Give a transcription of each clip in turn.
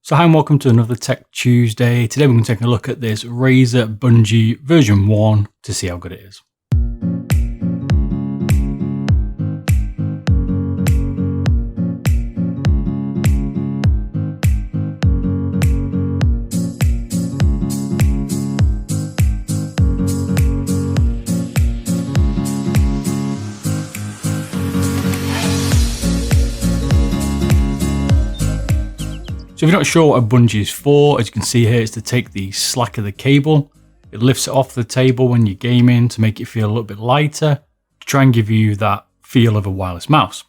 So hi and welcome to another Tech Tuesday. Today we're going to take a look at this Razer Bungee version 1 to see how good it is. So if you're not sure what a bungee is for, as you can see here, it's to take the slack of the cable. It lifts it off the table when you're gaming to make it feel a little bit lighter, to try and give you that feel of a wireless mouse.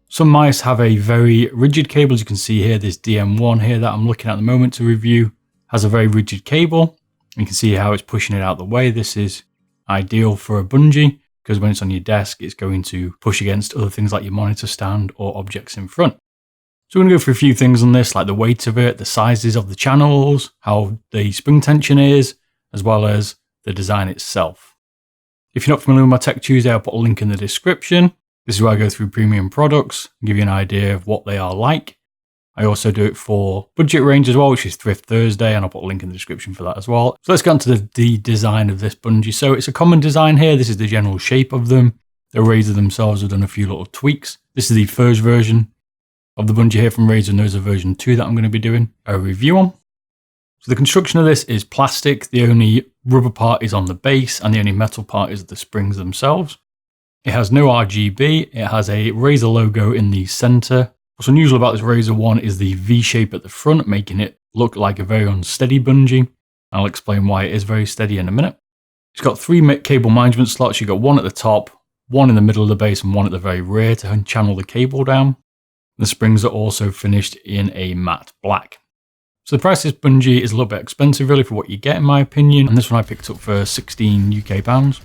Some mice have a very rigid cable, as you can see here. This DM1 here that I'm looking at the moment to review has a very rigid cable. You can see how it's pushing it out the way. This is ideal for a bungee because when it's on your desk, it's going to push against other things like your monitor stand or objects in front. So we're going to go through a few things on this, like the weight of it, the sizes of the channels, how the spring tension is, as well as the design itself. If you're not familiar with my Tech Tuesday, I'll put a link in the description. This is where I go through premium products and give you an idea of what they are like. I also do it for budget range as well, which is Thrift Thursday, and I'll put a link in the description for that as well. So let's get into the design of this bungee. So it's a common design here. This is the general shape of them. The Razer themselves have done a few little tweaks. This is the first version of the bungee here from Razer, and there's a version 2 that I'm going to be doing a review on. So the construction of this is plastic. The only rubber part is on the base and the only metal part is the springs themselves. It has no RGB. It has a Razer logo in the center. What's unusual about this Razer one is the V shape at the front, making it look like a very unsteady bungee. I'll explain why it is very steady in a minute. It's got 3 cable management slots. You've got one at the top, one in the middle of the base and one at the very rear to channel the cable down. The springs are also finished in a matte black. So the price of this bungee is a little bit expensive really for what you get in my opinion. And this one I picked up for 16 UK pounds.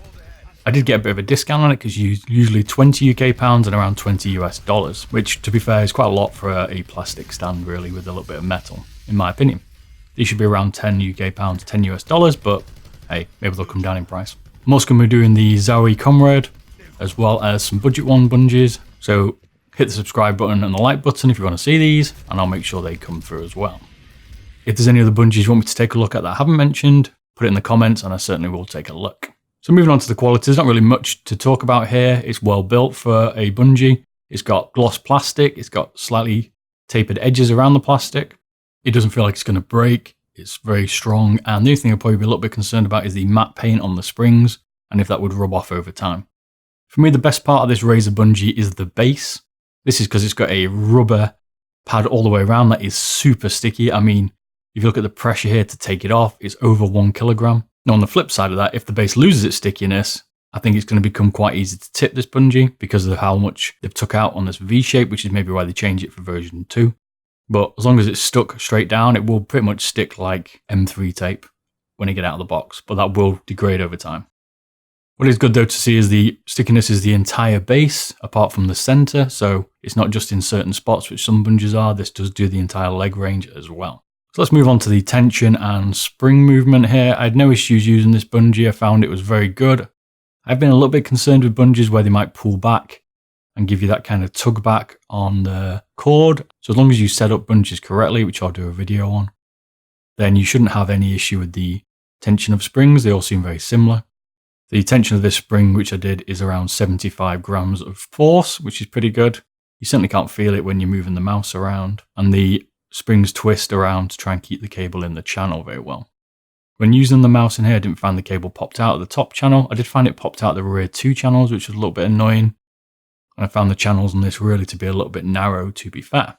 I did get a bit of a discount on it because usually 20 UK pounds and around 20 US dollars, which to be fair is quite a lot for a plastic stand really with a little bit of metal in my opinion. These should be around 10 UK pounds, 10 US dollars, but hey, maybe they'll come down in price. I'm also going to be doing the Zowie Comrade as well as some budget one bungees. So hit the subscribe button and the like button if you want to see these, and I'll make sure they come through as well. If there's any other bungees you want me to take a look at that I haven't mentioned, put it in the comments and I certainly will take a look. So moving on to the quality, there's not really much to talk about here. It's well built for a bungee. It's got gloss plastic. It's got slightly tapered edges around the plastic. It doesn't feel like it's going to break. It's very strong. And the only thing I'll probably be a little bit concerned about is the matte paint on the springs and if that would rub off over time. For me, the best part of this Razer Bungee is the base. This is because it's got a rubber pad all the way around that is super sticky. I mean, if you look at the pressure here to take it off, it's over 1 kilogram. Now on the flip side of that, if the base loses its stickiness, I think it's going to become quite easy to tip this bungee because of how much they've took out on this V shape, which is maybe why they changed it for version 2. But as long as it's stuck straight down, it will pretty much stick like M3 tape when you get out of the box, but that will degrade over time. What is good though to see is the stickiness is the entire base apart from the center. So it's not just in certain spots, which some bungees are. This does do the entire leg range as well. So let's move on to the tension and spring movement here. I had no issues using this bungee. I found it was very good. I've been a little bit concerned with bungees where they might pull back and give you that kind of tug back on the cord. So as long as you set up bungees correctly, which I'll do a video on, then you shouldn't have any issue with the tension of springs. They all seem very similar. The tension of this spring, which I did, is around 75 grams of force, which is pretty good. You certainly can't feel it when you're moving the mouse around. And the springs twist around to try and keep the cable in the channel very well. When using the mouse in here, I didn't find the cable popped out of the top channel. I did find it popped out the rear 2 channels, which was a little bit annoying. And I found the channels on this really to be a little bit narrow, to be fair.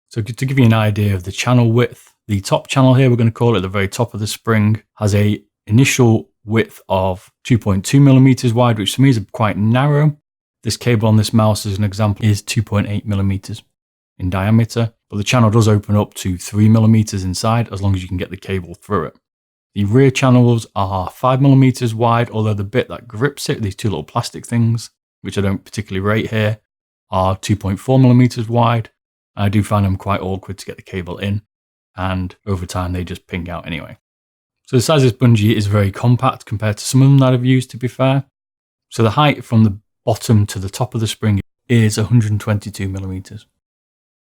So to give you an idea of the channel width, the top channel here, we're going to call it the very top of the spring, has a initial width of 2.2 millimeters wide, which to me is quite narrow. This cable on this mouse, as an example, is 2.8 millimeters in diameter, but the channel does open up to 3 millimeters inside as long as you can get the cable through it. The rear channels are 5 millimeters wide, although the bit that grips it, these 2 little plastic things, which I don't particularly rate here, are 2.4 millimeters wide. I do find them quite awkward to get the cable in, and over time they just ping out anyway. So the size of this bungee is very compact compared to some of them that I've used, to be fair. So the height from the bottom to the top of the spring is 122 millimeters.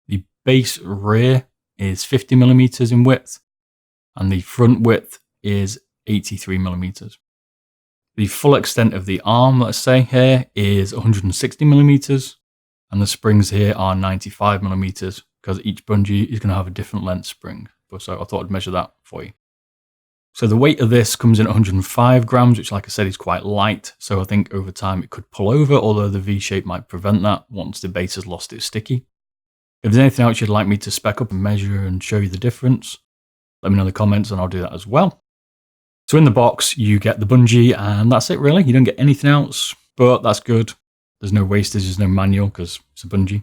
The base rear is 50mm in width, and the front width is 83mm. The full extent of the arm, let's say here, is 160mm, and the springs here are 95mm, because each bungee is going to have a different length spring. So I thought I'd measure that for you. So the weight of this comes in at 105 grams, which, like I said, is quite light. So I think over time it could pull over, although the V-shape might prevent that once the base has lost its sticky. If there's anything else you'd like me to spec up and measure and show you the difference, let me know in the comments and I'll do that as well. So in the box, you get the bungee and that's it really. You don't get anything else, but that's good. There's no wastage, there's no manual because it's a bungee.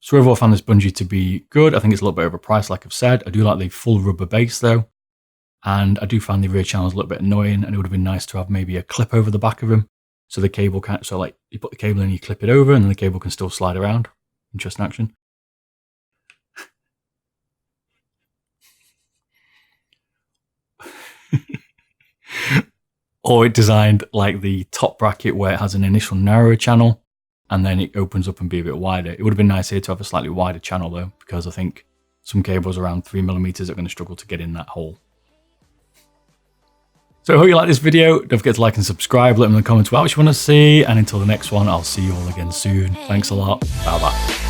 So overall I found this bungee to be good. I think it's a little bit overpriced, like I've said. I do like the full rubber base though. And I do find the rear channels a little bit annoying, and it would have been nice to have maybe a clip over the back of them. So the cable can't, so like you put the cable in, you clip it over, and then the cable can still slide around. Interesting action. Or it designed like the top bracket where it has an initial narrower channel, and then it opens up and be a bit wider. It would have been nice here to have a slightly wider channel though, because I think some cables around 3mm are going to struggle to get in that hole. So I hope you like this video. Don't forget to like and subscribe. Let me know in the comments what else you want to see. And until the next one, I'll see you all again soon. Thanks a lot. Bye bye.